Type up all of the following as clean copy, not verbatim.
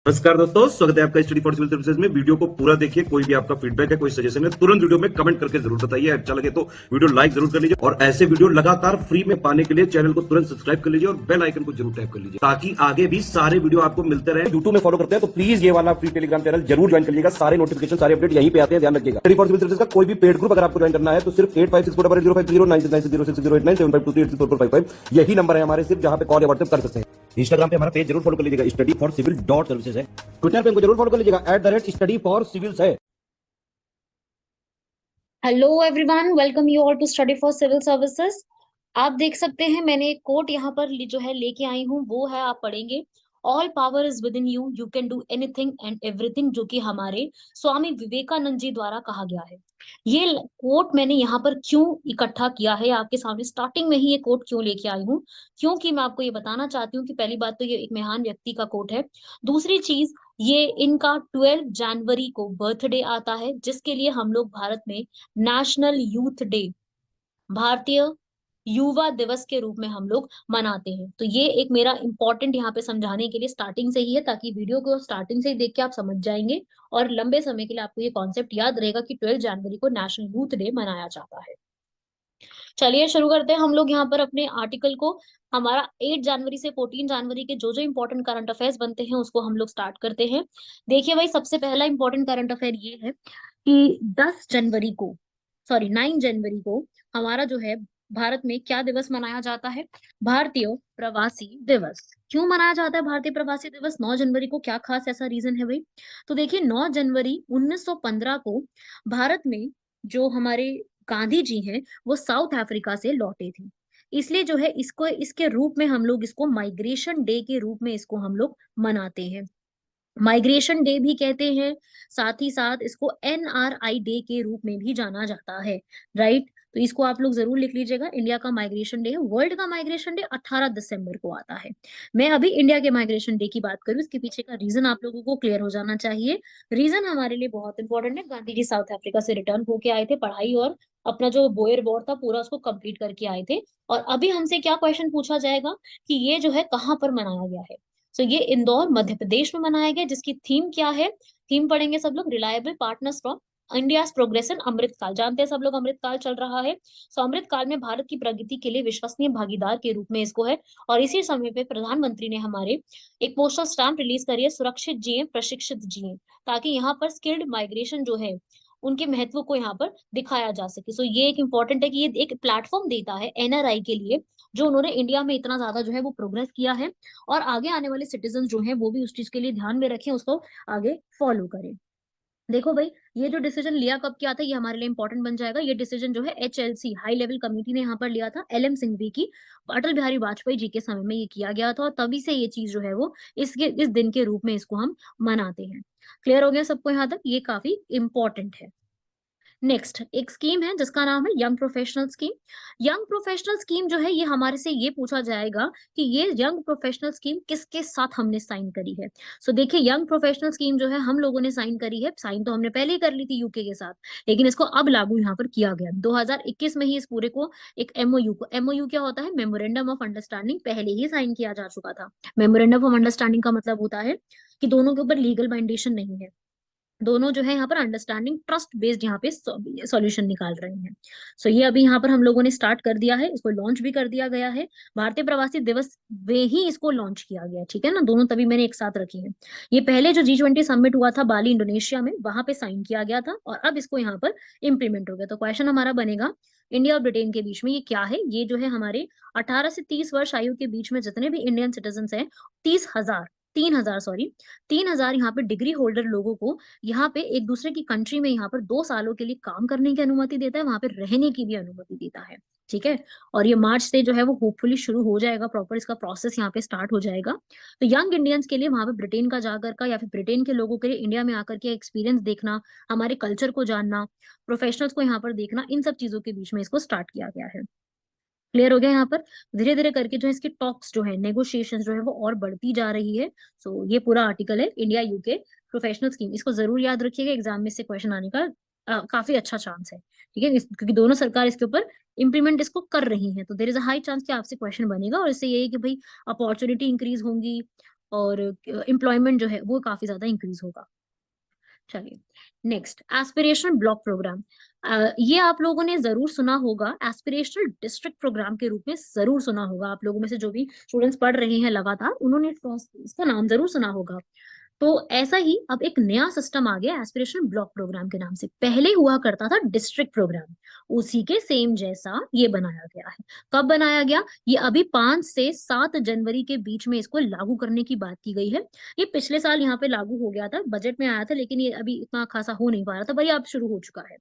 नमस्कार दोस्तों, स्वागत है आपका स्टडी फॉर सिविल सर्विसेज में। वीडियो को पूरा देखिए। कोई भी आपका फीडबैक है, कोई सजेशन है, तुरंत वीडियो में कमेंट करके जरूर बताइए। अच्छा लगे तो वीडियो लाइक जरूर कर लीजिए और ऐसे वीडियो लगातार फ्री में पाने के लिए चैनल को तुरंत सब्सक्राइब कर लीजिए और बेल आइकन को जरूर टैप कर लीजिए ताकि आगे भी सारे वीडियो आपको मिलते रहे। यूट्यूब में फॉलो करते हैं तो प्लीज ये वाला फ्री टेलीग्राम चैनल जरूर ज्वाइन कर लीजिएगा। सारे नोटिफिकेशन, सारे अपडेट यहीं पे आते हैं, ध्यान रखिएगा। स्टडी फॉर सिविल सर्विसेज का कोई भी पेड ग्रुप अगर आपको ज्वाइन करना है तो सिर्फ 8564809690608974523455 यही नंबर है हमारे, सिर्फ जहां पे कॉल या व्हाट्सएप कर सकते हैं। इंस्टाग्राम पे हमारा पेज जरूर फॉलो कर लीजिएगा, study for civil dot services है। ट्विटर पे हमको जरूर फॉलो कर लीजिएगा, @स्टडी फॉर सिविल्स है। Hello everyone, welcome you all to study for civil services. आप देख सकते हैं मैंने एक कोट यहाँ पर जो है लेके आई हूँ, वो है, आप पढ़ेंगे। All power is with in you, you can do anything and everything, जो कि हमारे स्वामी विवेकानंद जी द्वारा कहा गया है। ये कोट मैंने यहाँ पर क्यों इकट्ठा किया है आपके सामने, स्टार्टिंग में ही ये कोट क्यों लेके आई हूँ, क्योंकि मैं आपको ये बताना चाहती हूँ कि पहली बात तो ये एक महान व्यक्ति का कोट है। दूसरी चीज, ये इनका 12 जनवरी को बर्थडे आता है, जिसके लिए हम लोग भारत में national youth day, Bharatiya Yuva दिवस के रूप में हम लोग मनाते हैं। तो ये एक मेरा इंपॉर्टेंट यहाँ पे समझाने के लिए स्टार्टिंग से ही है, ताकि वीडियो को स्टार्टिंग से ही देख के आप समझ जाएंगे और लंबे समय के लिए आपको ये कॉन्सेप्ट याद रहेगा कि 12 जनवरी को नेशनल यूथ डे मनाया जाता है। चलिए शुरू करते हैं हम लोग यहाँ पर अपने आर्टिकल को। हमारा 8 जनवरी से 14 जनवरी के जो जो इंपॉर्टेंट करंट अफेयर्स बनते हैं उसको हम लोग स्टार्ट करते हैं। देखिए भाई, सबसे पहला इंपॉर्टेंट करंट अफेयर ये है कि 10 जनवरी को, सॉरी 9 जनवरी को हमारा जो है भारत में क्या दिवस मनाया जाता है? भारतीय प्रवासी दिवस। क्यों मनाया जाता है भारतीय प्रवासी दिवस 9 जनवरी को? क्या खास ऐसा रीजन है भाई? तो देखिए, 9 जनवरी 1915 को भारत में जो हमारे गांधी जी हैं वो साउथ अफ्रीका से लौटे थे। इसलिए जो है इसको, इसके रूप में हम लोग इसको माइग्रेशन डे के रूप में इसको हम लोग मनाते हैं। माइग्रेशन डे भी कहते हैं, साथ ही साथ इसको एनआरआई डे के रूप में भी जाना जाता है। राइट, तो इसको आप लोग जरूर लिख लीजिएगा। इंडिया का माइग्रेशन डे है, वर्ल्ड का माइग्रेशन डे 18 दिसंबर को आता है। मैं अभी इंडिया के माइग्रेशन डे की बात करूँ, इसके पीछे का रीजन आप लोगों को क्लियर हो जाना चाहिए। रीजन हमारे लिए बहुत इंपॉर्टेंट है। गांधी जी साउथ अफ्रीका से रिटर्न होके आए थे, पढ़ाई और अपना जो बोयर वॉर था पूरा उसको कंप्लीट करके आए थे। और अभी हमसे क्या क्वेश्चन पूछा जाएगा कि ये जो है कहाँ पर मनाया गया है? तो ये इंदौर मध्य प्रदेश में मनाया गया, जिसकी थीम क्या है? थीम पढ़ेंगे सब लोग, reliable partners from India progress in Amritkaal. जानते हैं सब लोग अमृतकाल चल रहा है, सो अमृतकाल में भारत की प्रगति के लिए विश्वसनीय भागीदार के रूप में इसको है। और इसी समय पे प्रधानमंत्री ने हमारे एक पोस्टल स्टैम्प रिलीज करी है, सुरक्षित जिए प्रशिक्षित जिए, ताकि यहाँ पर स्किल्ड माइग्रेशन जो है उनके महत्व को यहाँ पर दिखाया जा सके। सो ये एक इंपॉर्टेंट है कि ये एक प्लेटफॉर्म देता है एनआरआई के लिए, जो उन्होंने इंडिया में इतना ज्यादा जो है वो प्रोग्रेस किया है, और आगे आने वाले सिटीजन जो हैं वो भी उस चीज के लिए ध्यान में रखें, उसको आगे फॉलो करें। देखो भाई, ये जो डिसीजन लिया कब किया था, ये हमारे लिए इंपॉर्टेंट बन जाएगा। ये डिसीजन जो है HLC हाई लेवल कमेटी ने यहाँ पर लिया था, LM सिंघवी की, अटल बिहारी वाजपेयी जी के समय में ये किया गया था, और तभी से ये चीज जो है वो इस दिन के रूप में इसको हम मनाते हैं। क्लियर हो गया सबको यहाँ तक? ये काफी इंपॉर्टेंट है। नेक्स्ट एक स्कीम है जिसका नाम है young professional scheme. Young professional scheme जो है, ये हमारे से ये पूछा जाएगा कि ये यंग प्रोफेशनल स्कीम किसके साथ हमने साइन करी है। सो देखिए, यंग प्रोफेशनल स्कीम जो है हम लोगों ने साइन करी है, साइन तो हमने पहले ही कर ली थी यूके के साथ, लेकिन इसको अब लागू यहाँ पर किया गया 2021 में ही। इस पूरे को एक एमओयू को, एमओयू क्या होता है? मेमोरेंडम ऑफ अंडरस्टैंडिंग, पहले ही साइन किया जा चुका था। मेमोरेंडम ऑफ अंडरस्टैंडिंग का मतलब होता है कि दोनों के ऊपर लीगल बाइंडेशन नहीं है, दोनों जो है यहाँ पर अंडरस्टैंडिंग ट्रस्ट बेस्ड यहाँ पे सॉल्यूशन निकाल रहे हैं। सो ये अभी यहाँ पर हम लोगों ने स्टार्ट कर दिया है, इसको लॉन्च भी कर दिया गया है। भारतीय प्रवासी दिवस वे ही इसको लॉन्च किया गया है, ठीक है ना? दोनों तभी मैंने एक साथ रखी है। ये पहले जो G20 समिट हुआ था बाली इंडोनेशिया में, वहां पे साइन किया गया था, और अब इसको यहाँ पर इम्प्लीमेंट हो गया। तो क्वेश्चन हमारा बनेगा, इंडिया और ब्रिटेन के बीच में ये क्या है? ये जो है हमारे 18 से 30 वर्ष आयु के बीच में जितने भी इंडियन सिटीजन हैं, 30,000, 3,000 सॉरी, 3,000 यहाँ पे डिग्री होल्डर लोगों को यहाँ पे एक दूसरे की कंट्री में यहाँ पर 2 सालों के लिए काम करने की अनुमति देता है, वहां पे रहने की भी अनुमति देता है। ठीक है, और ये मार्च से जो है वो होपफुली शुरू हो जाएगा, प्रॉपर इसका प्रोसेस यहाँ पे स्टार्ट हो जाएगा। तो यंग इंडियंस के लिए वहां पे ब्रिटेन का जाकर का, या फिर ब्रिटेन के लोगों के लिए इंडिया में आकर के एक्सपीरियंस देखना, हमारे कल्चर को जानना, प्रोफेशनल्स को यहाँ पर देखना, इन सब चीजों के बीच में इसको स्टार्ट किया गया है। क्लियर हो गया यहाँ पर? धीरे धीरे करके जो है इसकी टॉक्स जो है, नेगोशिएशंस जो है वो और बढ़ती जा रही है। सो ये पूरा आर्टिकल है इंडिया यूके प्रोफेशनल स्कीम, इसको जरूर याद रखिएगा, एग्जाम में से क्वेश्चन आने का काफी अच्छा चांस है। ठीक है, क्योंकि दोनों सरकार इसके ऊपर इम्प्लीमेंट इसको कर रही है, तो there is a high chance कि आपसे क्वेश्चन बनेगा, और इससे ये है कि भाई अपॉर्चुनिटी इंक्रीज होंगी, और एम्प्लॉयमेंट जो है वो काफी ज्यादा इंक्रीज होगा। चलिए, नेक्स्ट एस्पिरेशनल ब्लॉक प्रोग्राम। ये आप लोगों ने जरूर सुना होगा, एस्पिरेशनल डिस्ट्रिक्ट प्रोग्राम के रूप में जरूर सुना होगा। आप लोगों में से जो भी स्टूडेंट्स पढ़ रहे हैं लगातार, उन्होंने इसका नाम जरूर सुना होगा। तो ऐसा ही अब एक नया सिस्टम आ गया एस्पिरेशनल ब्लॉक प्रोग्राम के नाम से। पहले हुआ करता था डिस्ट्रिक्ट प्रोग्राम, उसी के सेम जैसा ये बनाया गया है। कब बनाया गया? ये अभी 5 से 7 जनवरी के बीच में इसको लागू करने की बात की गई है। ये पिछले साल यहाँ पे लागू हो गया था, बजट में आया था, लेकिन ये अभी इतना खासा हो नहीं पा रहा था, पर ये अब शुरू हो चुका है।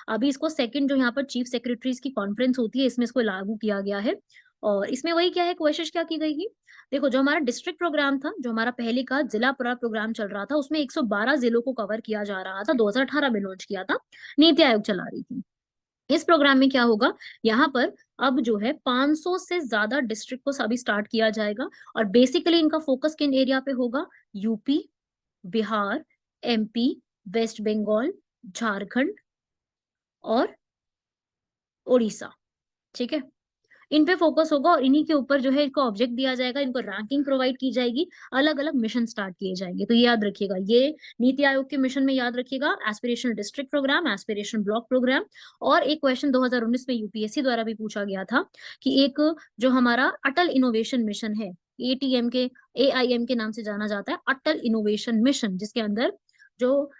अभी इसको सेकंड जो यहाँ पर चीफ सेक्रेटरीज की कॉन्फ्रेंस होती है, इसमें इसको लागू किया गया है। और इसमें वही क्या है, कोशिश क्या की गई थी? देखो, जो हमारा डिस्ट्रिक्ट प्रोग्राम था, जो हमारा पहले का जिला पूरा प्रोग्राम चल रहा था, उसमें 112 जिलों को कवर किया जा रहा था, 2018 में लॉन्च किया था, नीति आयोग चला रही थी। इस प्रोग्राम में क्या होगा, यहाँ पर अब जो है 500 से ज्यादा डिस्ट्रिक्ट को अभी स्टार्ट किया जाएगा। और बेसिकली इनका फोकस किन एरिया पे होगा? यूपी, बिहार, एमपी, वेस्ट बंगाल, झारखंड और उड़ीसा। ठीक है, इन पे फोकस होगा और इन्हीं के ऊपर जो है इनको ऑब्जेक्ट दिया जाएगा, इनको रैंकिंग प्रोवाइड की जाएगी, अलग अलग मिशन स्टार्ट किए जाएंगे। तो ये याद रखिएगा, ये नीति आयोग के मिशन में याद रखिएगा, aspirational district programme, aspirational block programme. और एक क्वेश्चन 2019 में यूपीएससी द्वारा भी पूछा गया था कि एक जो हमारा अटल इनोवेशन मिशन है, एटीएम के, एआईएम के नाम से जाना जाता है, अटल इनोवेशन मिशन, जिसके अंदर जो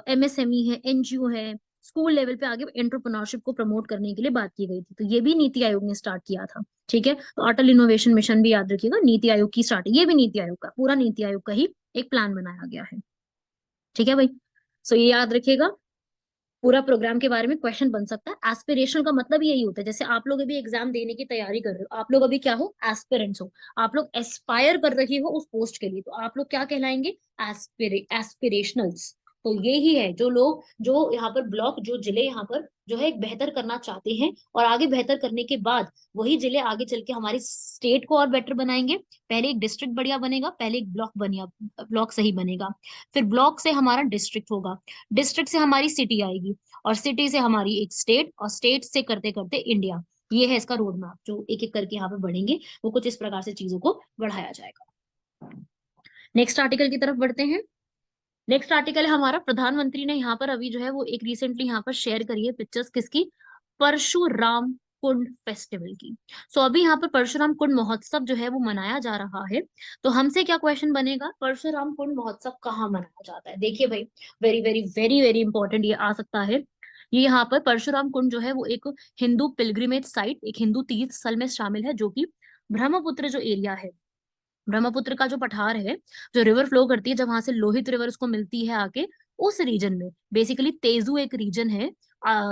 एमएसएमई है, एनजीओ है, स्कूल लेवल पे आगे एंटरप्रेन्योरशिप को प्रमोट करने के लिए बात की गई थी। तो ये भी नीति आयोग ने स्टार्ट किया था। ठीक है, तो अटल इनोवेशन मिशन भी याद रखिएगा, नीति आयोग की स्टार्ट, ये भी नीति आयोग का, पूरा नीति आयोग का ही एक प्लान बनाया गया है। ठीक है भाई, सो ये याद रखिएगा, पूरा प्रोग्राम के बारे में क्वेश्चन बन सकता है। एस्पिरेशन का मतलब यही होता है, जैसे आप लोग अभी एग्जाम देने की तैयारी कर रहे हो, आप लोग अभी क्या हो? एस्पिरेंट्स हो। आप लोग एस्पायर कर रही हो उस पोस्ट के लिए, तो आप लोग क्या कहलाएंगे? एस्पिरेशनल्स। तो यही है, जो लोग, जो यहाँ पर ब्लॉक, जो जिले यहाँ पर जो है एक बेहतर करना चाहते हैं, और आगे बेहतर करने के बाद वही जिले आगे चल के हमारी स्टेट को और बेटर बनाएंगे। पहले एक डिस्ट्रिक्ट बढ़िया बनेगा, पहले एक ब्लॉक बढ़िया, ब्लॉक सही बनेगा, फिर ब्लॉक से हमारा डिस्ट्रिक्ट होगा, डिस्ट्रिक्ट से हमारी सिटी आएगी, और सिटी से हमारी एक स्टेट, और स्टेट से करते करते इंडिया। ये है इसका रोड मैप, जो एक एक करके यहाँ पे बढ़ेंगे, वो कुछ इस प्रकार से चीजों को बढ़ाया जाएगा। नेक्स्ट आर्टिकल की तरफ बढ़ते हैं। नेक्स्ट आर्टिकल है हमारा, प्रधानमंत्री ने यहाँ पर अभी जो है वो एक रिसेंटली यहाँ पर शेयर करी है पिक्चर्स, किसकी? परशुराम कुंड फेस्टिवल की। सो अभी यहाँ पर परशुराम कुंड महोत्सव जो है वो मनाया जा रहा है। तो हमसे क्या क्वेश्चन बनेगा, परशुराम कुंड महोत्सव कहाँ मनाया जाता है? देखिए भाई, very very very very important ये आ सकता है। ये यहाँ पर परशुराम कुंड जो है वो एक हिंदू पिलग्रिमेज साइट, एक हिंदू तीर्थ स्थल में शामिल है, जो कि ब्रह्मपुत्र जो एरिया है, ब्रह्मपुत्र का जो पठार है, जो रिवर फ्लो करती है, जब वहां से लोहित रिवर उसको मिलती है आके, उस रीजन में, बेसिकली तेजू एक रीजन है,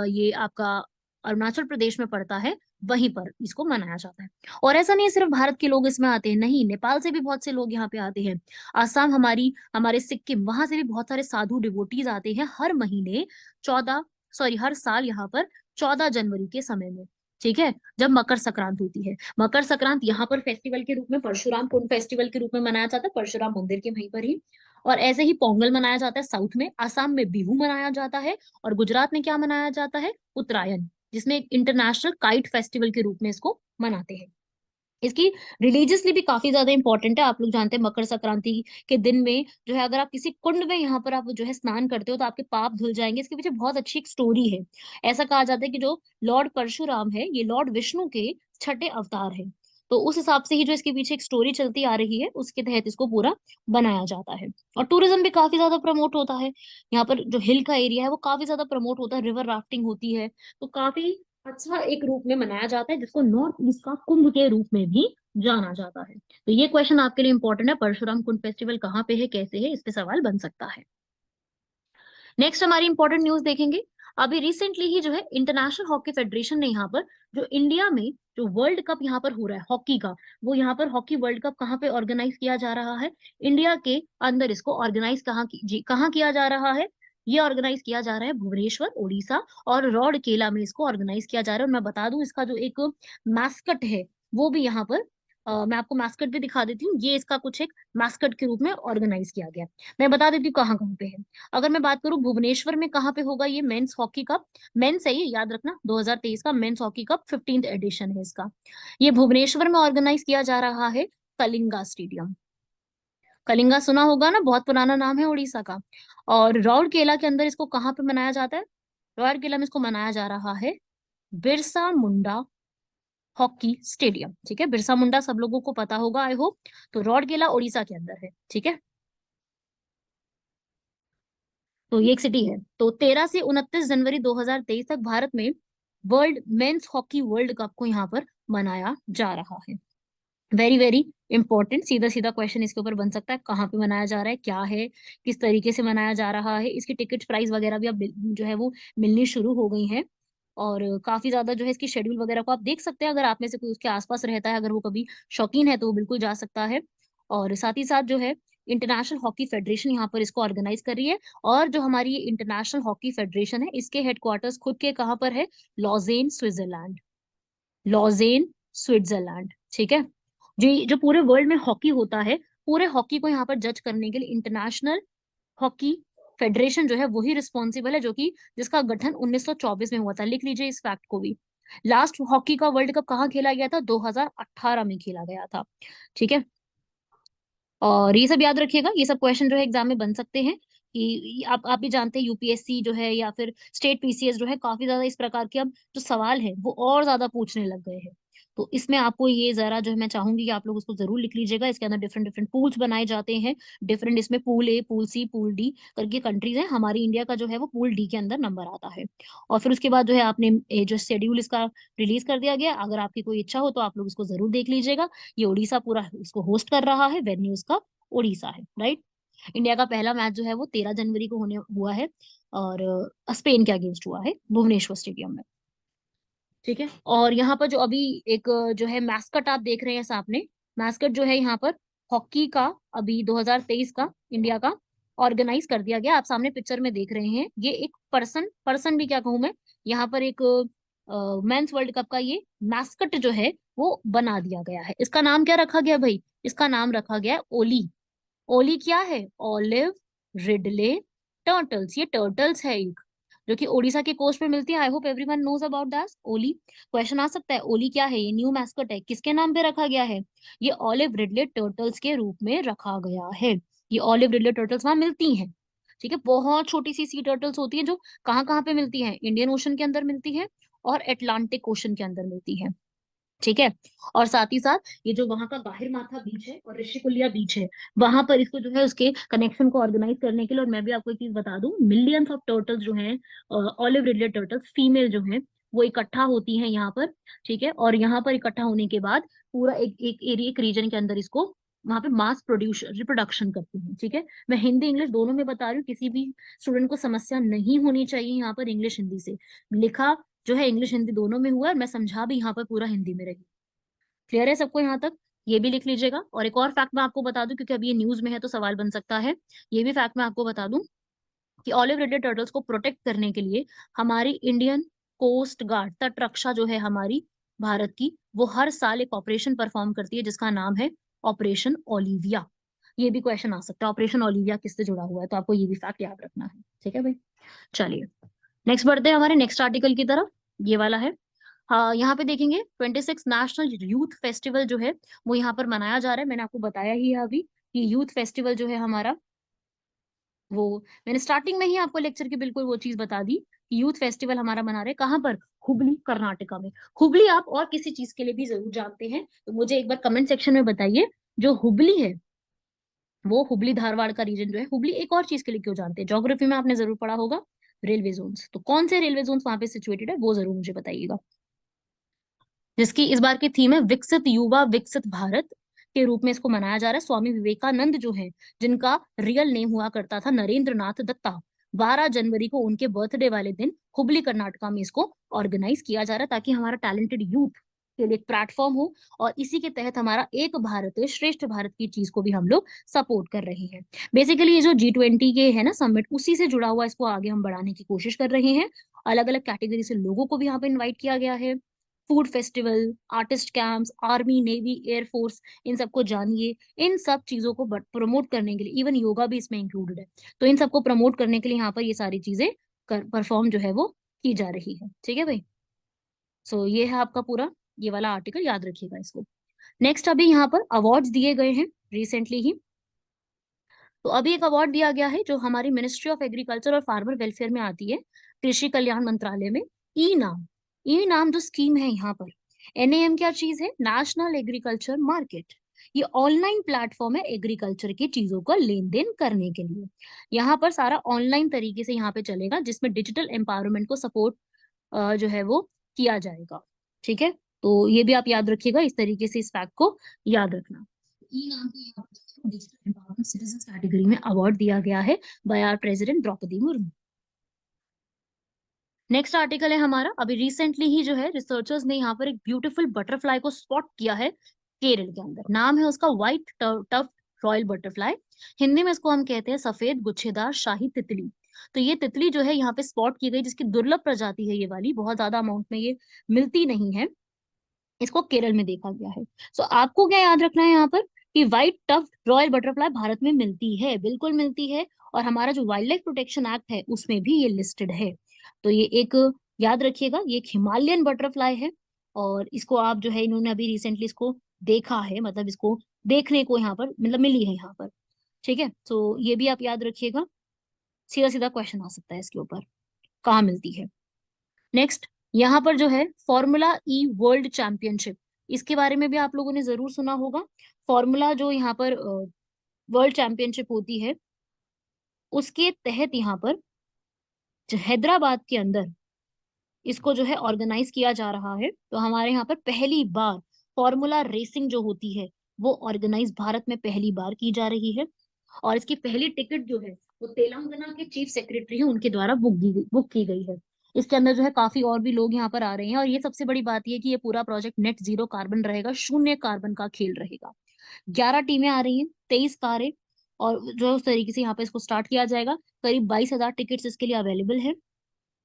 ये आपका अरुणाचल प्रदेश में पड़ता है, वहीं पर इसको मनाया जाता है। और ऐसा नहीं है सिर्फ भारत के लोग इसमें आते हैं, नहीं, नेपाल से भी बहुत से लोग यहाँ पे आते हैं, आसाम, हमारे सिक्किम, वहां से भी बहुत सारे साधु डिवोटीज आते हैं हर महीने 14, सॉरी हर साल यहाँ पर 14 जनवरी के समय में। ठीक है, जब मकर संक्रांत होती है, मकर संक्रांत यहाँ पर फेस्टिवल के रूप में, परशुराम कुंड फेस्टिवल के रूप में मनाया जाता है, परशुराम मंदिर के वहीं पर ही। और ऐसे ही पोंगल मनाया जाता है साउथ में, आसाम में बिहू मनाया जाता है, और गुजरात में क्या मनाया जाता है? उत्तरायण, जिसमें एक इंटरनेशनल काइट फेस्टिवल के रूप में इसको मनाते हैं। इसकी रिलीजियसली भी काफी ज्यादा इंपॉर्टेंट है। आप लोग जानते हैं मकर संक्रांति के दिन में जो है, अगर आप किसी कुंड में यहाँ पर आप जो है स्नान करते हो, तो आपके पाप धुल जाएंगे। इसके पीछे बहुत अच्छी एक स्टोरी है। ऐसा कहा जाता है कि जो लॉर्ड परशुराम है, ये लॉर्ड विष्णु के छठे अवतार है। तो उस हिसाब से ही जो इसके पीछे एक स्टोरी चलती आ रही है, उसके तहत इसको पूरा बनाया जाता है। और टूरिज्म भी काफी ज्यादा प्रमोट होता है। यहाँ पर जो हिल का एरिया है वो काफी ज्यादा प्रमोट होता है, रिवर राफ्टिंग होती है, तो काफी अच्छा एक रूप में मनाया जाता है, जिसको नॉर्थ ईस्ट का कुंभ के रूप में भी जाना जाता है। तो ये क्वेश्चन आपके लिए इंपॉर्टेंट है, परशुराम कुंड फेस्टिवल कहाँ पे है, कैसे है, इस पे सवाल बन सकता है। नेक्स्ट हमारी इंपॉर्टेंट न्यूज देखेंगे। अभी रिसेंटली ही जो है इंटरनेशनल हॉकी फेडरेशन ने यहाँ पर जो इंडिया में जो वर्ल्ड कप यहाँ पर हो रहा है हॉकी का, वो यहाँ पर हॉकी वर्ल्ड कप कहाँ पे ऑर्गेनाइज किया जा रहा है? इंडिया के अंदर इसको ऑर्गेनाइज कहाँ किया जा रहा है? ये ऑर्गेनाइज किया जा रहा है भुवनेश्वर, उड़ीसा, और रौड़केला में इसको ऑर्गेनाइज किया जा रहा है। और मैं बता दूं, इसका जो एक मैस्कट है वो भी यहाँ पर, मैं आपको मैस्कट भी दिखा देती हूँ। ये इसका कुछ एक मैस्कट के रूप में ऑर्गेनाइज किया गया। मैं बता देती हूँ कहाँ कहाँ पे है। अगर मैं बात करूँ भुवनेश्वर में, कहाँ पे होगा ये मेंस हॉकी कप? मेंस है ये, याद रखना, 2023 का men's hockey cup 15th addition है इसका। ये भुवनेश्वर में ऑर्गेनाइज किया जा रहा है, कलिंगा स्टेडियम। कलिंगा सुना होगा ना, बहुत पुराना नाम है उड़ीसा का। और राउरकेला के अंदर इसको कहाँ पे मनाया जाता है? राउरकेला में इसको मनाया जा रहा है बिरसा मुंडा हॉकी स्टेडियम। ठीक है, बिरसा मुंडा सब लोगों को पता होगा आई होप। तो राउरकेला उड़ीसा के अंदर है। ठीक है, तो ये एक सिटी है। तो 13 से 29 जनवरी 2023 तक भारत में world men's hockey world cup को यहाँ पर मनाया जा रहा है। वेरी वेरी इंपॉर्टेंट, सीधा सीधा क्वेश्चन इसके ऊपर बन सकता है, कहाँ पे मनाया जा रहा है, क्या है, किस तरीके से मनाया जा रहा है। इसकी टिकट प्राइस वगैरह भी अब जो है वो मिलनी शुरू हो गई हैं। और काफी ज्यादा जो है इसकी शेड्यूल वगैरह को आप देख सकते हैं, अगर आप में से कोई उसके आसपास रहता है, अगर वो कभी शौकीन है तो वो बिल्कुल जा सकता है। और साथ ही साथ जो है इंटरनेशनल हॉकी फेडरेशन यहाँ पर इसको ऑर्गेनाइज कर रही है। और जो हमारी ये इंटरनेशनल हॉकी फेडरेशन है, इसके हेडक्वार्टर्स खुद के कहाँ पर है? Lausanne Switzerland. Lausanne Switzerland. ठीक है, जो पूरे वर्ल्ड में हॉकी होता है, पूरे हॉकी को यहाँ पर जज करने के लिए इंटरनेशनल हॉकी फेडरेशन जो है वही रिस्पॉन्सिबल है, जो कि जिसका गठन 1924 में हुआ था। लिख लीजिए इस फैक्ट को भी। लास्ट हॉकी का वर्ल्ड कप कहाँ खेला गया था? 2018 में खेला गया था। ठीक है, और ये सब याद रखिएगा, ये सब क्वेश्चन जो है एग्जाम में बन सकते हैं। कि आप भी जानते हैं यूपीएससी जो है या फिर स्टेट पीसीएस जो है, काफी ज्यादा इस प्रकार के अब जो सवाल है वो और ज्यादा पूछने लग गए हैं। तो इसमें आपको ये जरा जो है मैं चाहूंगी कि आप लोग उसको जरूर लिख लीजिएगा। इसके अंदर डिफरेंट डिफरेंट पूल्स बनाए जाते हैं। डिफरेंट इसमें pool A, pool C, pool D करके कंट्रीज है। हमारी इंडिया का जो है वो पूल डी के अंदर नंबर आता है। और फिर उसके बाद जो है आपने ये जो शेड्यूल इसका रिलीज कर दिया गया, अगर आपकी कोई इच्छा हो तो आप लोग इसको जरूर देख लीजिएगा। ये उड़ीसा पूरा इसको होस्ट कर रहा है, वेन्यू इसका उड़ीसा है, राइट। इंडिया का पहला मैच जो है वो 13 जनवरी को होने हुआ है, और स्पेन के अगेंस्ट हुआ है भुवनेश्वर स्टेडियम में। ठीक है, और यहाँ पर जो अभी एक जो है मैस्कट आप देख रहे हैं सामने, मैस्कट जो है यहाँ पर हॉकी का अभी 2023 का इंडिया का ऑर्गेनाइज कर दिया गया। आप सामने पिक्चर में देख रहे हैं, ये एक पर्सन भी क्या कहूँ मैं, यहाँ पर एक मेंस वर्ल्ड कप का ये मैस्कट जो है वो बना दिया गया है। इसका नाम क्या रखा गया भाई? इसका नाम रखा गया है ओली। ओली क्या है? Olive Ridley turtles. ये टर्टल्स है एक, जो कि उड़ीसा के कोस्ट पे मिलती है। I hope everyone knows about that Oli. Question आ सकता है, ओली क्या है? ये न्यू मैस्कट है, किसके नाम पे रखा गया है? ये ऑलिव रिडले टर्टल्स के रूप में रखा गया है। ये ऑलिव रिडले टर्टल्स वहां मिलती हैं। ठीक है, बहुत छोटी सी सी टर्टल्स होती है, जो कहाँ कहाँ पे मिलती है? इंडियन ओशन के अंदर मिलती है और एटलांटिक ओशन के अंदर मिलती है। ठीक है, और साथ ही साथ ये जो वहां का बाहिर माथा बीच है और ऋषिकुलिया बीच है, वहां पर इसको जो है उसके कनेक्शन को ऑर्गेनाइज करने के लिए, और मैं भी आपको एक चीज बता दूं, मिलियंस ऑफ टर्टल्स जो हैं, ऑलिव रिडले टर्टल्स फीमेल जो हैं, वो इकट्ठा होती हैं यहाँ पर। ठीक है, और यहाँ पर इकट्ठा होने के बाद पूरा एक एक एरिया, एक रीजन के अंदर इसको वहां पे मास प्रोड्यूस रिप्रोडक्शन करती हैं। ठीक है, मैं हिंदी इंग्लिश दोनों में बता रही हूँ, किसी भी स्टूडेंट को समस्या नहीं होनी चाहिए यहाँ पर। इंग्लिश हिंदी से लिखा जो है, इंग्लिश हिंदी दोनों में हुआ है, और मैं समझा भी यहाँ पर पूरा हिंदी में रही। क्लियर है सबको यहाँ तक? ये भी लिख लीजिएगा। और एक और फैक्ट मैं आपको बता दूं, क्योंकि अभी ये न्यूज में है तो सवाल बन सकता है। ये भी फैक्ट मैं आपको बता दूं कि ऑलिव रिडले टर्टल्स को प्रोटेक्ट करने के लिए हमारी इंडियन कोस्ट गार्ड, तट रक्षा जो है हमारी भारत की, वो हर साल एक ऑपरेशन परफॉर्म करती है जिसका नाम है ऑपरेशन ओलिविया। ये भी क्वेश्चन आ सकता है, ऑपरेशन ओलिविया किससे जुड़ा हुआ है, तो आपको ये भी फैक्ट याद रखना है। ठीक है भाई, चलिए नेक्स्ट बढ़ते हैं हमारे नेक्स्ट आर्टिकल की तरफ। ये वाला है, हाँ यहाँ पे देखेंगे 26 नेशनल यूथ फेस्टिवल जो है वो यहाँ पर मनाया जा रहा है। मैंने आपको बताया ही है अभी कि यूथ फेस्टिवल जो है हमारा, वो मैंने स्टार्टिंग में ही आपको लेक्चर की बिल्कुल वो चीज बता दी कि यूथ फेस्टिवल हमारा मना रहे कहाँ पर? हुबली कर्नाटका में। हुबली आप और किसी चीज के लिए भी जरूर जानते हैं तो मुझे एक बार कमेंट सेक्शन में बताइए। जो हुबली है, वो हुबली धारवाड़ का रीजन जो है, हुबली एक और चीज के लिए क्यों जानते हैं? ज्योग्राफी में आपने जरूर पढ़ा होगा रेलवे जोन्स, तो कौन से रेलवे जोन्स वहां पे सिचुएटेड है वो जरूर मुझे बताइएगा। जिसकी इस बार की थीम है विकसित युवा विकसित भारत, के रूप में इसको मनाया जा रहा है। स्वामी विवेकानंद जो है, जिनका रियल नेम हुआ करता था नरेंद्र नाथ दत्ता, 12 जनवरी को उनके बर्थडे वाले दिन हुबली कर्नाटका में इसको ऑर्गेनाइज किया जा रहा है, ताकि हमारा टैलेंटेड यूथ के लिए एक प्लेटफॉर्म हो। और इसी के तहत हमारा एक भारत श्रेष्ठ भारत की चीज को भी हम लोग सपोर्ट कर रहे हैं। बेसिकली ये जो G20 के है ना समिट, उसी से जुड़ा हुआ, इसको आगे हम बढ़ाने की कोशिश कर रहे हैं। अलग अलग कैटेगरी से लोगों को भी यहाँ पे इन्वाइट किया गया है। Food festival, artist camps, army, navy, air force, इन सबको जानिए। इन सब चीजों को प्रमोट करने के लिए इवन योगा भी इसमें इंक्लूडेड है। तो इन सबको प्रमोट करने के लिए यहाँ पर ये सारी चीजें परफॉर्म जो है वो की जा रही है। ठीक है भाई, सो ये है आपका पूरा ये वाला आर्टिकल, याद रखिएगा इसको। नेक्स्ट अभी यहाँ पर अवार्ड्स दिए गए हैं रिसेंटली ही। तो अभी एक अवार्ड दिया गया है जो हमारी मिनिस्ट्री ऑफ एग्रीकल्चर और फार्मर वेलफेयर में आती है, कृषि कल्याण मंत्रालय में। ई नाम, ई नाम जो स्कीम है यहाँ पर, एनएएम क्या चीज है? National agriculture market. ये ऑनलाइन प्लेटफॉर्म है एग्रीकल्चर की चीजों का लेन देन करने के लिए। यहाँ पर सारा ऑनलाइन तरीके से यहाँ पे चलेगा, जिसमें डिजिटल एम्पावरमेंट को सपोर्ट जो है वो किया जाएगा। ठीक है, तो ये भी आप याद रखिएगा, इस तरीके से इस फैक्ट को याद रखना। ई नाम को यहाँ पर डिजिटल एम्पावरमेंट सिटीजन कैटेगरी में अवार्ड दिया गया है by our president Draupadi Murmu. Next article है हमारा, अभी रिसेंटली ही जो है रिसर्चर्स ने यहाँ पर एक ब्यूटीफुल बटरफ्लाई को स्पॉट किया है केरल के अंदर। नाम है उसका white tuft royal butterfly. Hindi में इसको हम कहते हैं सफेद गुच्छेदार शाही तितली। तो ये तितली जो है यहाँ पे स्पॉट की गई, जिसकी दुर्लभ प्रजाति है ये वाली, बहुत ज्यादा अमाउंट में ये मिलती नहीं है, इसको केरल में देखा गया है। सो आपको क्या याद रखना है यहाँ पर कि white tuft royal butterfly Bharat में मिलती है, बिल्कुल मिलती है, और हमारा जो वाइल्ड लाइफ प्रोटेक्शन एक्ट है उसमें भी ये लिस्टेड है। तो ये एक याद रखिएगा, ये एक हिमालयन बटरफ्लाई है, और इसको आप जो है इन्होंने अभी रिसेंटली इसको देखा है, मतलब इसको देखने को यहाँ पर मतलब मिली है यहाँ पर। ठीक है, तो ये भी आप याद रखिएगा, सीधा सीधा क्वेश्चन आ सकता है इसके ऊपर, कहाँ मिलती है। नेक्स्ट, यहाँ पर जो है फॉर्मूला ई वर्ल्ड चैंपियनशिप, इसके बारे में भी आप लोगों ने जरूर सुना होगा। फॉर्मूला जो यहाँ पर वर्ल्ड चैंपियनशिप होती है, उसके तहत यहाँ पर जो हैदराबाद के अंदर इसको जो है ऑर्गेनाइज किया जा रहा है। तो हमारे यहाँ पर पहली बार फॉर्मूला रेसिंग जो होती है वो ऑर्गेनाइज भारत में पहली बार की जा रही है, और इसकी पहली टिकट जो है वो तेलंगाना के चीफ सेक्रेटरी है उनके द्वारा बुक की गई है। इसके अंदर जो है काफी और भी लोग यहाँ पर आ रहे हैं, और ये सबसे बड़ी बात ये है कि ये पूरा प्रोजेक्ट नेट जीरो कार्बन रहेगा, शून्य कार्बन का खेल रहेगा। 11 टीमें आ रही हैं, 23 कारें, और जो है उस तरीके से यहाँ पे इसको स्टार्ट किया जाएगा। करीब 22,000 टिकट्स इसके लिए अवेलेबल है।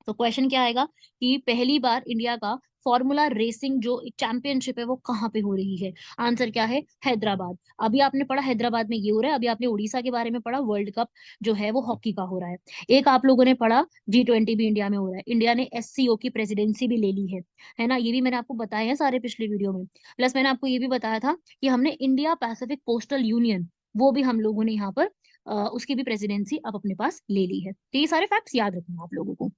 तो क्वेश्चन क्या आएगा कि पहली बार इंडिया का फॉर्मूला रेसिंग जो एक चैंपियनशिप है वो कहाँ पे हो रही है? आंसर क्या है? हैदराबाद। अभी आपने पढ़ा हैदराबाद में ये हो रहा है, अभी आपने उड़ीसा के बारे में पढ़ा, वर्ल्ड कप जो है वो हॉकी का हो रहा है। एक आप लोगों ने पढ़ा G20 भी इंडिया में हो रहा है, इंडिया ने SCO की प्रेसिडेंसी भी ले ली है ना, ये भी मैंने आपको बताया है सारे पिछले वीडियो में। प्लस मैंने आपको ये भी बताया था कि हमने इंडिया पैसिफिक पोस्टल यूनियन, वो भी हम लोगों ने यहाँ पर उसकी भी प्रेसिडेंसी अब अपने पास ले ली है। तो ये सारे फैक्ट्स याद रखना आप लोगों को।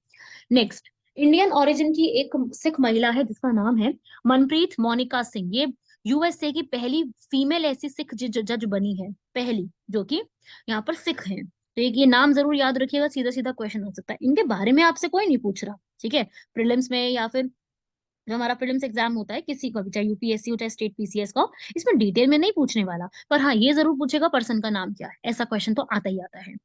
नेक्स्ट, इंडियन ओरिजिन की एक सिख महिला है जिसका नाम है मनप्रीत मोनिका सिंह। ये USA की पहली फीमेल ऐसी सिख जज बनी है, पहली जो कि यहाँ पर सिख है। तो ये नाम जरूर याद रखिएगा, सीधा सीधा क्वेश्चन हो सकता है, इनके बारे में आपसे कोई नहीं पूछ रहा, ठीक है, प्रीलिम्स में या फिर जो हमारा प्रीलिम्स एग्जाम होता है किसी का भी, चाहे UPSC हो चाहे स्टेट PCS का हो, इसमें डिटेल में नहीं पूछने वाला, पर हाँ ये जरूर पूछेगा पर्सन का नाम क्या है, ऐसा क्वेश्चन तो आता ही आता है।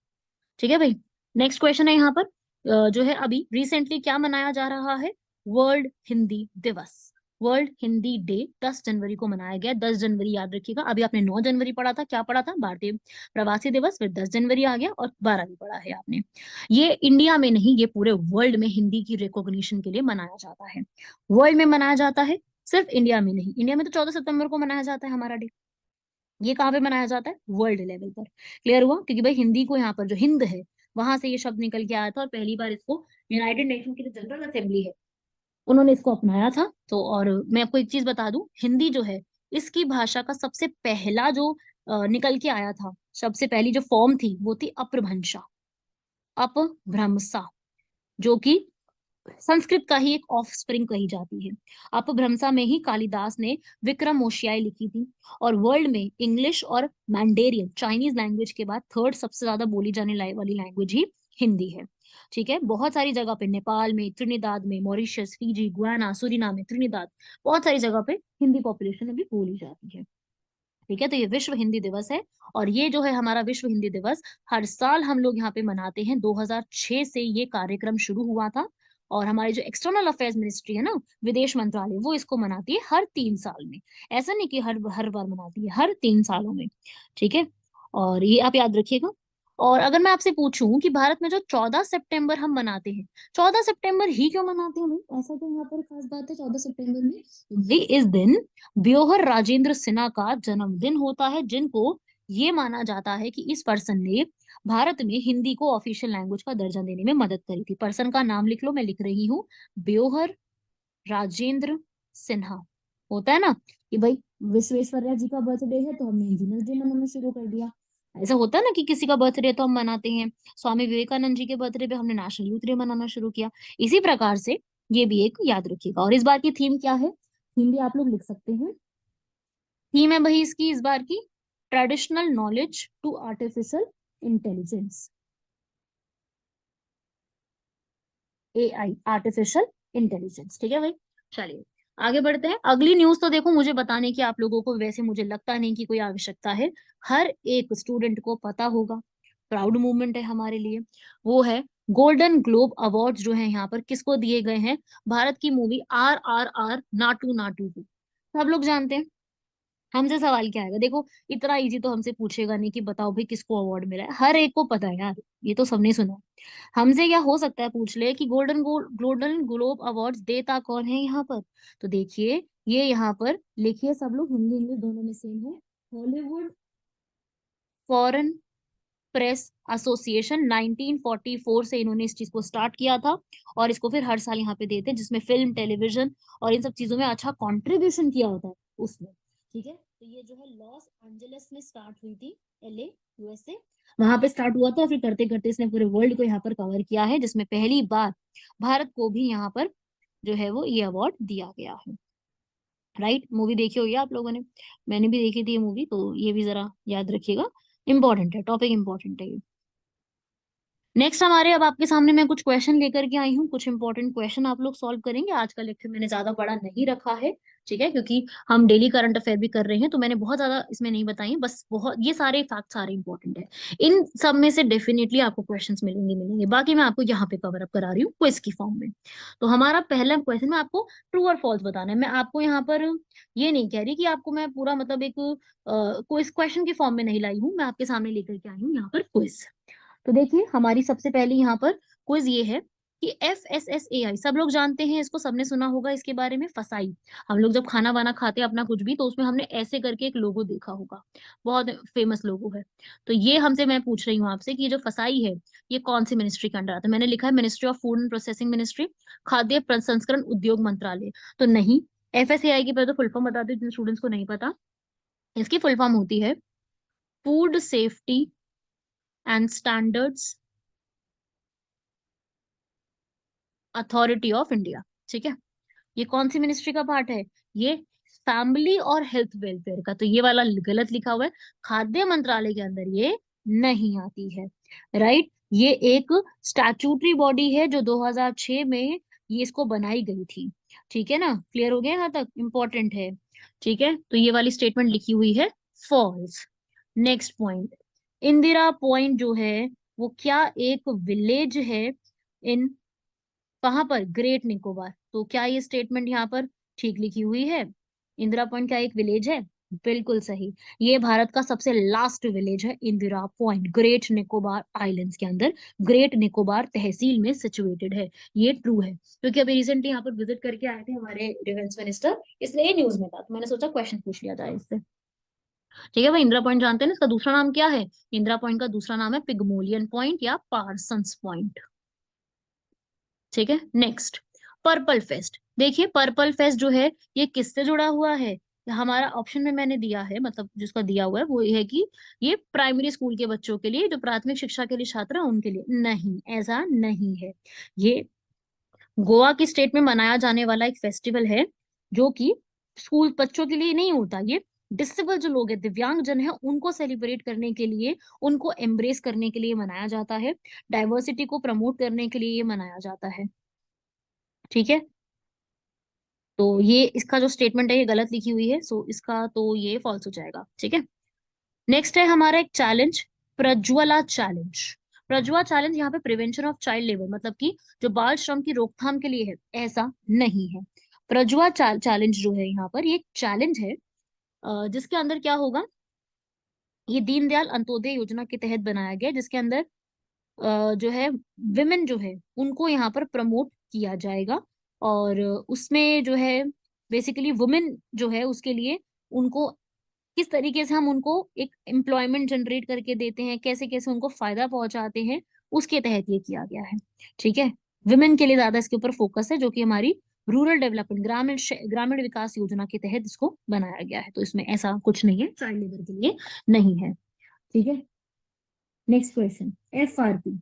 ठीक है भाई, नेक्स्ट क्वेश्चन है यहाँ पर जो है अभी रिसेंटली क्या मनाया जा रहा है? वर्ल्ड हिंदी दिवस, वर्ल्ड हिंदी डे 10 जनवरी को मनाया गया। 10 जनवरी याद रखिएगा, अभी आपने 9 जनवरी पढ़ा था, क्या पढ़ा था? भारतीय प्रवासी दिवस, फिर 10 जनवरी आ गया, और 12 भी पढ़ा है आपने। ये इंडिया में नहीं, ये पूरे वर्ल्ड में हिंदी की रिकॉग्निशन के लिए मनाया जाता है, वर्ल्ड में मनाया जाता है, सिर्फ इंडिया में नहीं। इंडिया में तो 14 सितंबर को मनाया जाता है हमारा डे, ये कहाँ पे मनाया जाता है? वर्ल्ड लेवल पर। क्लियर हुआ? क्योंकि भाई हिंदी को यहाँ पर जो हिंद है वहां से ये शब्द निकल के आया था, और पहली बार इसको यूनाइटेड नेशन की जो जनरल असेंबली है उन्होंने इसको अपनाया था। तो और मैं आपको एक चीज बता दूं, हिंदी जो है इसकी भाषा का सबसे पहला जो निकल के आया था, सबसे पहली जो फॉर्म थी वो थी अपभ्रंशा, अपभ्रंशा, जो कि संस्कृत का ही एक ऑफ स्प्रिंग कही जाती है। अपभ्रंशा में ही कालिदास ने विक्रमोशियाई लिखी थी, और वर्ल्ड में इंग्लिश और मैंडेरियन चाइनीज लैंग्वेज के बाद थर्ड सबसे ज्यादा बोली जाने वाली लैंग्वेज ही हिंदी है। ठीक है, बहुत सारी जगह पे, नेपाल में, त्रिनिदाद में, मॉरिशस, फिजी, गुयाना, सुरीनाम में, त्रिनिदाद, बहुत सारी जगह पे हिंदी पॉपुलेशन अभी बोली जाती है। ठीक है, तो ये विश्व हिंदी दिवस है, और ये जो है हमारा विश्व हिंदी दिवस हर साल हम लोग यहाँ पे मनाते हैं। 2006 से ये कार्यक्रम शुरू हुआ था, और हमारी जो एक्सटर्नल अफेयर्स मिनिस्ट्री है ना, विदेश मंत्रालय, वो इसको मनाती है हर 3 साल में। ऐसा नहीं कि हर हर बार मनाती है, हर 3 सालों में। ठीक है, और ये आप याद रखिएगा। और अगर मैं आपसे पूछूं कि भारत में जो 14 सितंबर हम मनाते हैं, 14 सितंबर ही क्यों मनाते हैं भाई? ऐसा तो यहाँ पर खास बात है 14 सितंबर में? भाई इस दिन ब्योहर राजेंद्र सिन्हा का जन्मदिन होता है, जिनको ये माना जाता है कि इस पर्सन ने भारत में हिंदी को ऑफिशियल लैंग्वेज का दर्जा देने में मदद करी थी। पर्सन का नाम लिख लो, मैं लिख रही हूँ, ब्योहर राजेंद्र सिन्हा। होता है ना कि भाई विश्वेश्वरैया जी का बर्थडे है तो हमने इंजीनियर्स डे मनाना शुरू कर दिया, ऐसा होता है ना कि किसी का बर्थडे तो हम मनाते हैं, स्वामी विवेकानंद जी के बर्थडे पे हमने नेशनल यूथ डे मनाना शुरू किया। इसी प्रकार से ये भी एक याद रखिएगा। और इस बार की थीम क्या है, थीम भी आप लोग लिख सकते हैं। थीम है भाई इसकी इस बार की, traditional knowledge to artificial intelligence, AI, artificial intelligence. ठीक है भाई, चलिए आगे बढ़ते हैं। अगली न्यूज तो देखो मुझे बताने की आप लोगों को वैसे मुझे लगता नहीं कि कोई आवश्यकता है, हर एक स्टूडेंट को पता होगा, प्राउड मूवमेंट है हमारे लिए। वो है गोल्डन ग्लोब अवार्ड्स जो है यहाँ पर किसको दिए गए हैं, भारत की मूवी RRR, नाटू नाटू को। सब लोग जानते हैं। हमसे सवाल क्या आएगा, देखो इतना इजी तो हमसे पूछेगा नहीं कि बताओ भाई किसको अवार्ड मिला है, हर एक को पता है यार, ये तो सबने सुना है। हमसे क्या हो सकता है पूछ ले कि गोल्डन ग्लोब अवार्ड्स देता कौन है यहाँ पर। तो देखिए ये यहाँ पर लिखिए सब लोग, हिंदी इंग्लिश दोनों में सेम है, हॉलीवुड फॉरेन प्रेस एसोसिएशन। 1944 से इन्होंने इस चीज को स्टार्ट किया था, और इसको फिर हर साल यहाँ पे देते हैं, जिसमें फिल्म टेलीविजन और इन सब चीजों में अच्छा कंट्रीब्यूशन किया होता है उसमें। ठीक है, तो ये जो है लॉस एंजलिस में स्टार्ट हुई थी, LA USA, वहां पे स्टार्ट हुआ था, फिर करते करते इसने पूरे वर्ल्ड को यहाँ पर कवर किया है, जिसमें पहली बार भारत को भी यहाँ पर जो है वो ये अवार्ड दिया गया है। राइट, मूवी देखी होगी आप लोगों ने, मैंने भी देखी थी ये मूवी, तो ये भी जरा याद रखिएगा, इंपॉर्टेंट है, टॉपिक इंपॉर्टेंट है ये। नेक्स्ट हमारे, अब आपके सामने मैं कुछ क्वेश्चन लेकर के आई हूँ, कुछ इंपॉर्टेंट क्वेश्चन आप लोग सॉल्व करेंगे। आज का लेक्चर मैंने ज्यादा बड़ा नहीं रखा है, ठीक है, क्योंकि हम डेली करंट अफेयर भी कर रहे हैं, तो मैंने बहुत ज्यादा इसमें नहीं बताई, बस बहुत ये सारे फैक्ट सारे इंपॉर्टेंट है। इन सब में से डेफिनेटली आपको क्वेश्चंस मिलेंगे मिलेंगे, बाकी मैं आपको यहाँ पे कवर अप करा रही हूँ क्विज की फॉर्म में। तो हमारा पहला क्वेश्चन में आपको ट्रू और फॉल्स बताना है। मैं आपको यहाँ पर ये नहीं कह रही कि आपको मैं पूरा मतलब एक क्विज क्वेश्चन की फॉर्म में नहीं लाई हूँ, मैं आपके सामने लेकर के आई हूँ यहाँ पर क्विज। तो देखिए हमारी सबसे पहले यहाँ पर क्विज ये है कि FSSAI, सब लोग जानते हैं इसको, सबने सुना होगा इसके बारे में, फसाई। हम लोग जब खाना वाना खाते हैं अपना कुछ भी, तो उसमें हमने ऐसे करके एक लोगो देखा होगा, बहुत फेमस लोगो है। तो ये हमसे मैं पूछ रही हूँ आपसे कि ये जो फसाई है ये कौन सी मिनिस्ट्री के अंडर आता है। मैंने लिखा है ministry of food and processing ministry, खाद्य प्रसंस्करण उद्योग मंत्रालय, तो नहीं। FSAI की पहले तो फुल फॉर्म बता दो जिन स्टूडेंट्स को नहीं पता। इसकी फुल फॉर्म होती है food safety and standards authority of India. ठीक है, ये कौन सी मिनिस्ट्री का पार्ट है, ये फैमिली और हेल्थ वेलफेयर का, तो ये वाला गलत लिखा हुआ है, खाद्य मंत्रालय के अंदर ये नहीं आती है। राइट, ये एक स्टैट्यूटरी बॉडी है जो 2006 में ये इसको बनाई गई थी। ठीक है ना, क्लियर हो गया यहाँ तक, इंपॉर्टेंट है। ठीक है, तो ये वाली स्टेटमेंट लिखी हुई है false. Next point, Indira point जो है वो क्या एक विलेज है इन, कहाँ पर, ग्रेट निकोबार। तो क्या ये स्टेटमेंट यहाँ पर ठीक लिखी हुई है, इंदिरा पॉइंट क्या एक विलेज है, बिल्कुल सही। ये भारत का सबसे लास्ट विलेज है Indira point, great Nicobar islands के अंदर, ग्रेट निकोबार तहसील में सिचुएटेड है। ये ट्रू है, क्योंकि अभी रिसेंटली यहाँ पर विजिट करके आए थे हमारे डिफेंस मिनिस्टर, इसलिए ये न्यूज में था, तो मैंने सोचा क्वेश्चन पूछ लिया जाए इससे। ठीक है भाई, इंदिरा पॉइंट जानते हैं ना, इसका दूसरा नाम क्या है, इंदिरा पॉइंट का दूसरा नाम है पिगमोलियन पॉइंट या पार्सन्स पॉइंट। ठीक है, नेक्स्ट, पर्पल फेस्ट। देखिए पर्पल फेस्ट जो है ये किससे जुड़ा हुआ है, हमारा ऑप्शन में मैंने दिया है, मतलब जिसका दिया हुआ है वो ये है कि ये प्राइमरी स्कूल के बच्चों के लिए, जो प्राथमिक शिक्षा के लिए छात्र हैं उनके लिए, नहीं ऐसा नहीं है। ये गोवा की स्टेट में मनाया जाने वाला एक फेस्टिवल है, जो कि स्कूल बच्चों के लिए नहीं होता, ये डिसेबल जो लोग हैं, दिव्यांग जन है, उनको सेलिब्रेट करने के लिए, उनको एम्ब्रेस करने के लिए मनाया जाता है, डाइवर्सिटी को प्रमोट करने के लिए ये मनाया जाता है। ठीक है, तो ये इसका जो स्टेटमेंट है ये गलत लिखी हुई है, सो इसका तो ये फॉल्स हो जाएगा। ठीक है, नेक्स्ट है हमारा एक challenge, Prajwala challenge. Prajwala challenge यहाँ पे प्रिवेंशन ऑफ चाइल्ड लेबर, मतलब कि जो बाल श्रम की रोकथाम के लिए है, ऐसा नहीं है। प्रज्वला चैलेंज जो है यहाँ पर ये एक चैलेंज है, जिसके अंदर क्या होगा, ये दीनदयाल अंत्योदय योजना के तहत बनाया गया है, जिसके अंदर जो है विमेन जो है उनको यहाँ पर प्रमोट किया जाएगा, और उसमें जो है बेसिकली वुमेन जो है उसके लिए उनको किस तरीके से हम उनको एक एम्प्लॉयमेंट जनरेट करके देते हैं, कैसे कैसे उनको फायदा पहुंचाते हैं, उसके तहत ये किया गया है। ठीक है, विमेन के लिए ज्यादा इसके ऊपर फोकस है, जो कि हमारी रूरल डेवलपमेंट, ग्रामीण विकास योजना के तहत इसको बनाया गया है, तो इसमें ऐसा कुछ नहीं है, चाइल्ड लेबर के लिए नहीं है। ठीक है, नेक्स्ट क्वेश्चन, एफआरपी।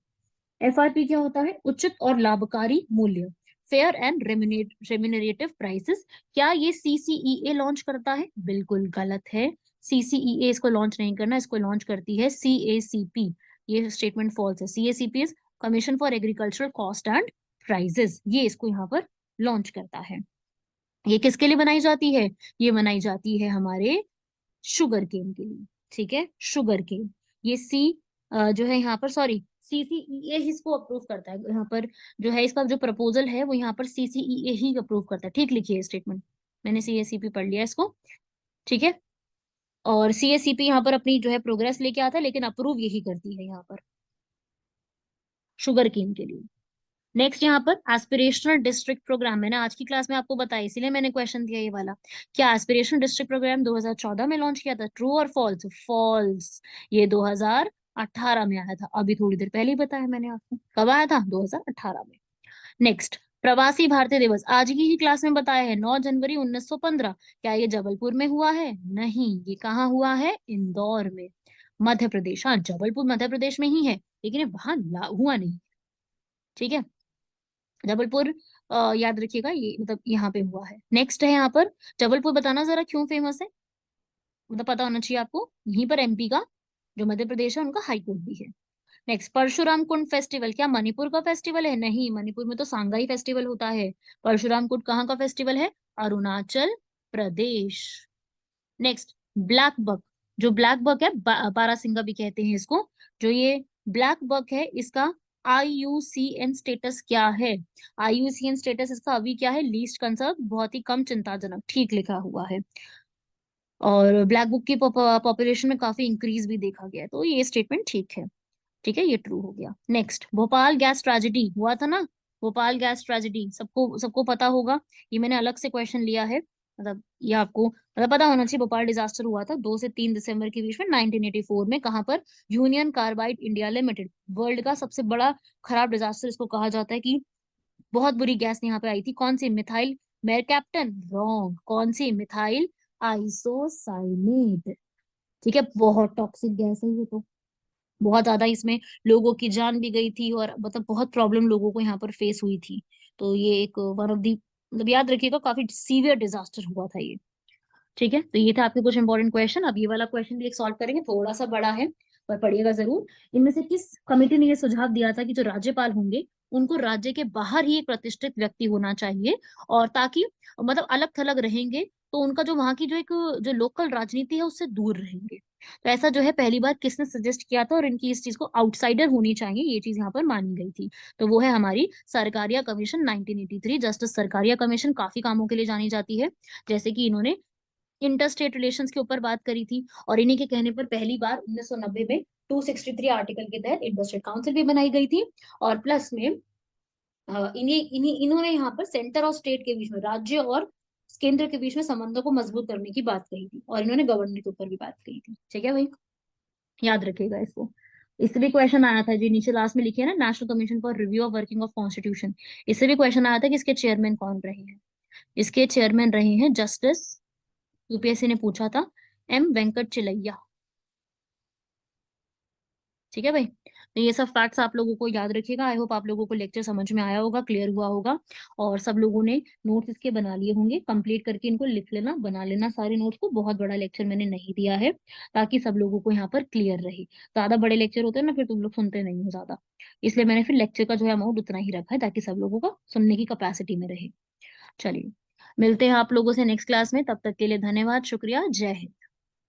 एफआरपी क्या होता है? उचित और लाभकारी मूल्य, फेयर एंड रेम्यूनरेटिव प्राइसेस। क्या ये सीसीईए लॉन्च करता है? बिल्कुल गलत है। सीसीईए इसको लॉन्च नहीं करना, इसको लॉन्च करती है सीएसीपी। ये स्टेटमेंट फॉल्स है। CACP is commission for agricultural cost and prices, ये इसको यहाँ पर लॉन्च करता है। ये किसके लिए बनाई जाती है? ये बनाई जाती है हमारे शुगर केन के लिए। ठीक है, शुगर केन। ये जो है यहाँ पर, सॉरी, सीसीईए ही इसको अप्रूव करता है यहाँ पर। जो है इसका जो प्रपोजल है वो यहाँ पर सीसीईए ही अप्रूव करता है। ठीक लिखिए स्टेटमेंट, मैंने सीएसीपी पढ़ लिया इसको। ठीक है, और सीएसीपी यहाँ पर अपनी जो है प्रोग्रेस लेके आता है, लेकिन अप्रूव यही करती है यहाँ पर शुगर केन के लिए। नेक्स्ट यहाँ पर एस्पिरेशनल डिस्ट्रिक्ट प्रोग्राम, मैंने आज की क्लास में आपको बताया, इसीलिए मैंने क्वेश्चन दिया ये वाला। क्या एस्पिरेशनल डिस्ट्रिक्ट प्रोग्राम 2014 में लॉन्च किया था? ट्रू और फॉल्स? फॉल्स। ये 2018 में आया था, अभी थोड़ी देर पहले ही बताया मैंने आपको। कब आया था? 2018 में। नेक्स्ट, प्रवासी भारतीय दिवस, आज की ही क्लास में बताया है, 9 जनवरी 1915। क्या ये जबलपुर में हुआ है? नहीं, ये कहाँ हुआ है? इंदौर में, मध्य प्रदेश। हाँ, जबलपुर मध्य प्रदेश में ही है, लेकिन ये वहां हुआ नहीं। ठीक है, जबलपुर याद रखिएगा, ये मतलब यहाँ पे हुआ है। नेक्स्ट है यहाँ पर, जबलपुर बताना जरा क्यों फेमस है, मतलब पता होना चाहिए आपको। यहीं पर एमपी का जो मध्य प्रदेश है उनका हाई कोर्ट भी है। नेक्स्ट, परशुराम कुंड फेस्टिवल, क्या मणिपुर का फेस्टिवल है? नहीं, मणिपुर में तो सांगाई फेस्टिवल होता है। परशुराम कुंड कहाँ का फेस्टिवल है? Arunachal Pradesh. Next, blackbuck. जो ब्लैक बक है, बारासिंगा भी कहते हैं इसको, जो ये ब्लैक बक है, इसका आईयूसीएन स्टेटस क्या है? आईयूसीएन स्टेटस इसका अभी क्या है? लीस्ट कंसर्न, बहुत ही कम चिंताजनक। ठीक लिखा हुआ है। और ब्लैक बुक की पॉपुलेशन में काफी इंक्रीज भी देखा गया है, तो ये स्टेटमेंट ठीक है। ठीक है, ये ट्रू हो गया। नेक्स्ट, भोपाल गैस ट्रेजेडी हुआ था ना, भोपाल गैस ट्रेजेडी सबको सबको पता होगा। ये मैंने अलग से क्वेश्चन लिया है, मतलब ये आपको मतलब पता होना चाहिए। भोपाल डिजास्टर हुआ था 2 से 3 दिसंबर के बीच में 1984 में। कहाँ पर? Union carbide India limited, world का सबसे बड़ा खराब डिजास्टर इसको कहा जाता है कि बहुत बुरी गैस यहाँ पे आई थी। कौन सी? मिथाइल मेरकैप्टन? रॉन्ग। कौन सी? Methyl isocyanate. ठीक है, बहुत टॉक्सिक गैस है ये तो, बहुत ज्यादा इसमें लोगों की जान भी गई थी, और मतलब बहुत प्रॉब्लम लोगों को यहाँ पर फेस हुई थी। तो ये एक वन ऑफ दी, मतलब याद रखिएगा, काफी सीवियर डिजास्टर हुआ था ये। ठीक है, तो ये था आपके कुछ इंपॉर्टेंट क्वेश्चन। अब ये वाला क्वेश्चन भी एक सॉल्व करेंगे, थोड़ा सा बड़ा है, पर पढ़िएगा जरूर। इनमें से किस कमेटी ने ये सुझाव दिया था कि जो राज्यपाल होंगे उनको राज्य के बाहर ही एक प्रतिष्ठित व्यक्ति होना चाहिए, और ताकि मतलब अलग थलग रहेंगे तो उनका जो वहां की जो एक जो लोकल राजनीति है उससे दूर रहेंगे। तो ऐसा जो है पहली बार किसने सजेस्ट किया था, और इनकी इस चीज को आउटसाइडर होनी चाहिए, ये चीज यहाँ पर मानी गई थी। तो वो है हमारी Sarkaria commission 1983। Justice Sarkaria commission काफी कामों के लिए जानी जाती है, जैसे कि इन्होंने इंटर स्टेट रिलेशंस के ऊपर बात करी थी, और इन्हीं के कहने पर पहली बार 1990 में 263 आर्टिकल के तहत इंटर स्टेट काउंसिल भी बनाई गई थी। और प्लस में इन्हीं इन्हीं इन्होंने यहाँ पर सेंटर और स्टेट के बीच में, राज्य और केंद्र के बीच में संबंधों को मजबूत करने की बात कही थी, और इन्होंने गवर्नर के ऊपर भी बात कही थी। ठीक है भाई, याद रखिएगा इसको। इससे भी क्वेश्चन आया था, जो नीचे लास्ट में लिखे है ना, national commission for review of working of constitution, इससे भी क्वेश्चन आया था कि इसके चेयरमैन कौन रहे हैं। इसके चेयरमैन रहे हैं जस्टिस, यूपीएससी ने पूछा था, एम वेंकट चिलैया। ठीक है भाई, तो ये सब फैक्ट्स आप लोगों को याद रखिएगा। आई होप आप लोगों को लेक्चर समझ में आया होगा, क्लियर हुआ होगा, और सब लोगों ने नोट्स इसके बना लिए होंगे। कंप्लीट करके इनको लिख लेना, बना लेना सारे नोट्स को। बहुत बड़ा लेक्चर मैंने नहीं दिया है, ताकि सब लोगों को यहाँ पर क्लियर रहे। ज्यादा बड़े लेक्चर होते हैं ना, फिर तुम लोग सुनते नहीं हो ज्यादा, इसलिए मैंने फिर लेक्चर का जो है अमाउंट उतना ही रखा है, ताकि सब लोगों का सुनने की कैपेसिटी में रहे। चलिए, मिलते हैं आप लोगों से नेक्स्ट क्लास में, तब तक के लिए धन्यवाद, शुक्रिया, जय हिंद।